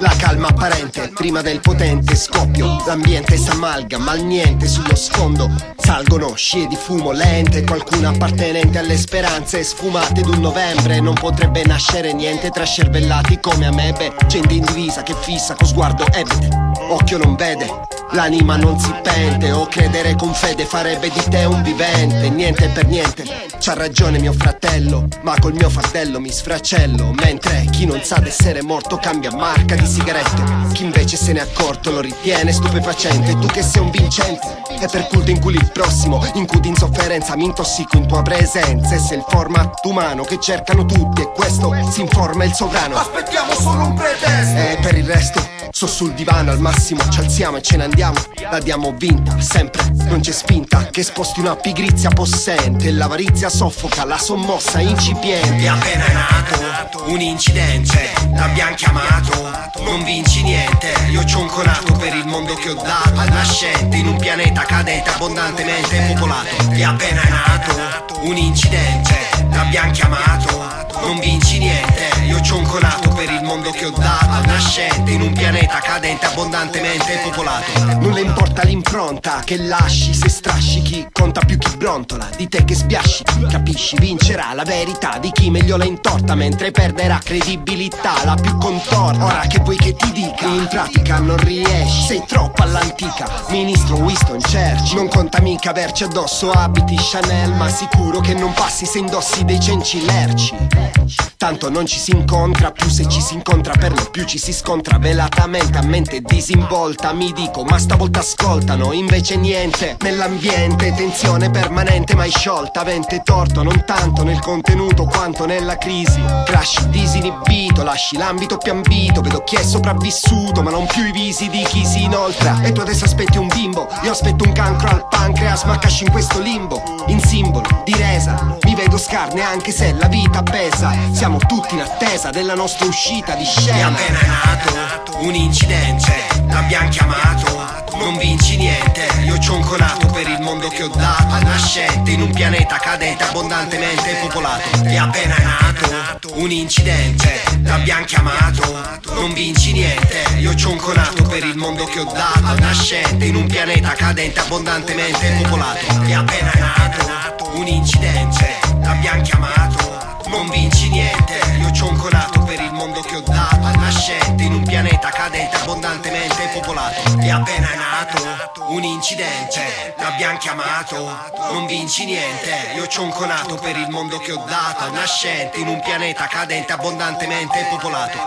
La calma apparente prima del potente scoppio. L'ambiente s'amalga, ma il niente sullo sfondo. Salgono scie di fumo lente, qualcuno appartenente alle speranze sfumate d'un novembre. Non potrebbe nascere niente tra scervellati come amebe. Gente in divisa che fissa con sguardo ebete. Occhio non vede, l'anima non si pente. O credere con fede farebbe di te un vivente. Niente per niente, c'ha ragione mio fratello, ma col mio fardello mi sfracello. Mentre chi non sa d'essere morto cambia marca di sigarette. Chi invece se n'è accorto lo ritiene stupefacente. Tu che sei un vincente e per culto inculi il prossimo, incudi insofferenza, mi intossico in tua presenza. E se il format umano che cercano tutti è questo, si informa il sovrano. Aspettiamo solo un pretesto. E per il resto sto sul divano, al massimo ci alziamo e ce ne andiamo. La diamo vinta, sempre, non c'è spinta che sposti una pigrizia possente. L'avarizia soffoca la sommossa incipiente. È appena nato un incidente, l'abbiamo chiamato, non vinci niente. Io c'ho un conato per il mondo che ho dato al nascente, in un pianeta cadente abbondantemente popolato. È appena nato un incidente, l'abbiamo chiamato, non vinci niente. Io c'ho un conato per il mondo che ho dato al nascente, in un pianeta cadente abbondantemente popolato. Non le importa l'impronta che lasci, se strascichi conta più chi brontola di te che sbiascichi. Capisci, vincerà la verità di chi meglio la intorta, mentre perderà credibilità la più contorta. Ora che vuoi che ti dica, in pratica non riesci, sei troppo all'antica. Ministro Winston Churchill, non conta mica averci addosso abiti Chanel, ma sicuro che non passi se indossi dei cenci lerci. Tanto non ci si incontra più, se ci si incontra per lo più ci si scontra velatamente a mente disinvolta. Mi dico ma stavolta ascoltano, invece niente. Nell'ambiente tensione permanente mai sciolta, avente torto non tanto nel contenuto quanto nella crisi. Crash disinibito, lasci l'ambito più ambito. Vedo chi è sopravvissuto ma non più i visi di chi si inoltra. E tu adesso aspetti un bimbo, io aspetto un cancro al pancreas, ma casci in questo limbo, in simbolo di resa. Mi vedo scarne anche se la vita pesa. Siamo tutti in attesa della nostra uscita di scena. È appena nato un incidente, l'abbiamo chiamato, non vinci niente. Io c'ho un conato per il mondo che ho dato al nascente, in un pianeta cadente abbondantemente popolato. È appena nato un incidente, l'abbiamo chiamato, non vinci niente. Io c'ho un conato per il mondo che ho dato al nascente, in un pianeta cadente abbondantemente popolato. È appena nato un incidente, l'abbiamo chiamato, non vinci niente. Io c'ho un conato per il mondo che ho dato al nascente, in un pianeta cadente abbondantemente popolato. È appena nato un incidente, l'abbiamo chiamato, non vinci niente. Io c'ho un conato per il mondo che ho dato al nascente, in un pianeta cadente abbondantemente popolato.